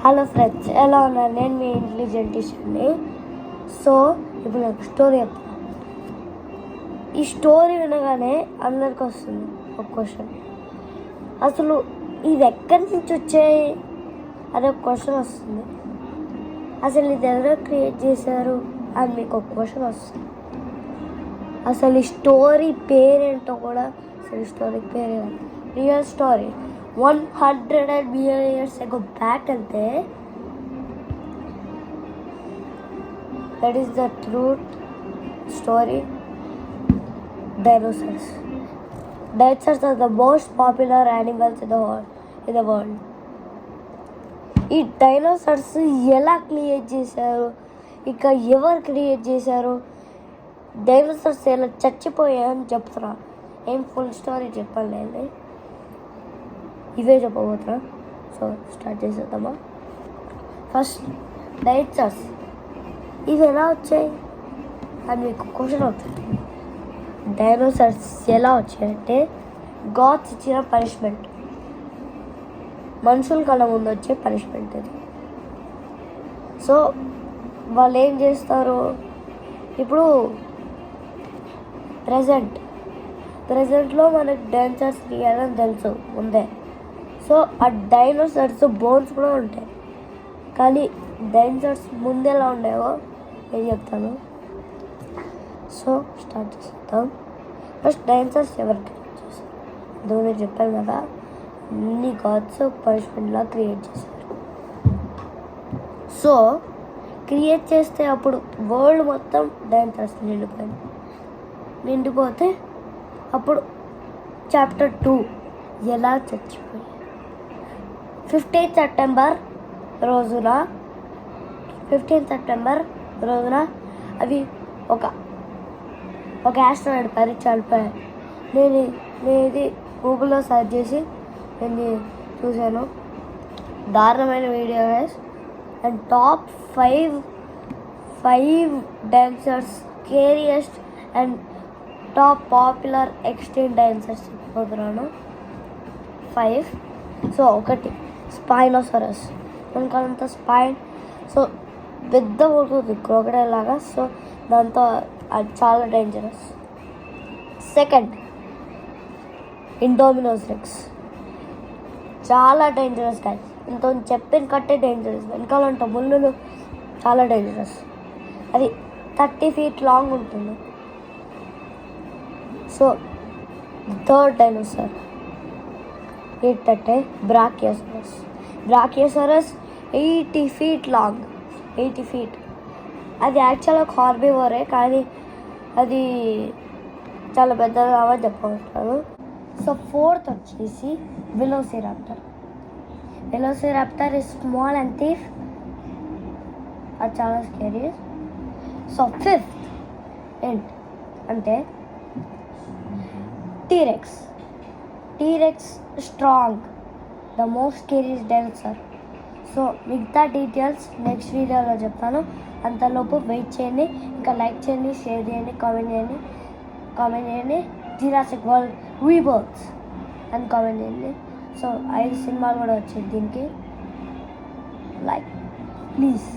Hello friends, ఎలా ఉన్నారు? నేను మీ ఇంటెలిజెంటిషన్ని. సో ఇప్పుడు నాకు స్టోరీ చెప్తాను. ఈ స్టోరీ వినగానే అందరికి వస్తుంది ఒక క్వశ్చన్, అసలు ఇది ఎక్కడి నుంచి వచ్చాయి అనే ఒక క్వశ్చన్ వస్తుంది. అసలు ఇది ఎవరో క్రియేట్ చేశారు అని మీకు ఒక క్వశ్చన్ వస్తుంది. అసలు ఈ స్టోరీ పేరేంటో కూడా, అసలు ఈ స్టోరీ పేరే real story 100 million years ago back వెళ్తే, that is the truth story. Dinosaurs. Dinosaurs are the most popular animals in the world. ఈ డైనోసార్స్ ఎలా క్రియేట్ చేశారు, ఇంకా ఎవరు క్రియేట్ చేశారు, డైనోసార్స్ ఎలా చచ్చిపోయాయని చెప్తున్నా. ఏం ఫుల్ స్టోరీ చెప్పాలి, ఇవే చెప్పబోతున్నా. సో స్టార్ట్ చేసేద్దామా. ఫస్ట్ డైనోసార్స్ ఇవి ఎలా వచ్చాయి అని మీకు క్వశ్చన్ అవుతుంది. డైనోసార్స్ ఎలా వచ్చాయంటే గాడ్స్ ఇచ్చిన పనిష్మెంట్, మనుషుల కళ్ళ ముందు వచ్చే పనిష్మెంట్ అది. సో వాళ్ళు ఏం చేస్తారు, ఇప్పుడు ప్రజెంట్లో మనకు డైనోసార్స్ రియల్ తెలుసు ఉందే. సో ఆ డైనోసార్స్ బోన్స్ కూడా ఉంటాయి, కానీ డైనోసార్స్ ముందు ఎలా ఉండేవో నేను చెప్తాను. సో స్టార్ట్ చేస్తాం. ఫస్ట్ డైనోసార్స్ ఎవరు క్రియేట్ చేశారు? నేను చెప్పాను కదా, అన్ని గాడ్స్ పనిష్మెంట్లా క్రియేట్ చేశారు. సో క్రియేట్ చేస్తే అప్పుడు వరల్డ్ మొత్తం డైనోసార్స్ నిండిపోతే అప్పుడు చాప్టర్ 2 ఎలా చచ్చిపోయాయి. 15 సెప్టెంబర్ రోజున అవి ఒక యాస్ట్రాయిడ్ చనిపోయాయి. నేను ఇది గూగుల్లో సెర్చ్ చేసి నేను చూశాను. దారుణమైన video guys. And top 5 dinosaurs, scariest and top popular extinct dinosaurs చెప్పుకుంటున్నాను. 5. సో 1 స్పైనోసారస్, వెనకాలంతా స్పైన్. సో పెద్ద ఉంటుంది క్రొకడైల్ లాగా. సో దాంతో అది చాలా డేంజరస్. 2 ఇండోమినోస్ రెక్స్, చాలా డేంజరస్ గైస్. ఇంత చెప్పిన కట్టే డేంజరస్. వెనకాలంట ముళ్ళులు చాలా డేంజరస్. అది 30 feet లాంగ్ ఉంటుంది. సో 3rd డైనోసార్ ఏంటంటే బ్రాకియోసారస్ 80 feet లాంగ్. 80 feet. అది యాక్చువల్గా కార్బివోరే, కానీ అది చాలా పెద్దగా కావని చెప్పగలుగుతాను. సో 4th వచ్చేసి velociraptor is small and thief, అది చాలా స్కేరీ. సో 5th అంటే T rex strong, the most scariest dinosaur. So మిగతా డీటెయిల్స్ నెక్స్ట్ వీడియోలో చెప్తాను. అంతలోపు వెయిట్ చేయండి. ఇంకా లైక్ చేయండి, షేర్ చేయండి, కామెంట్ చేయండి. జురాసిక్ వరల్డ్ రీబర్త్ అని కామెంట్ చేయండి. సో 5 సినిమాలు కూడా వచ్చాయి దీనికి. Like please.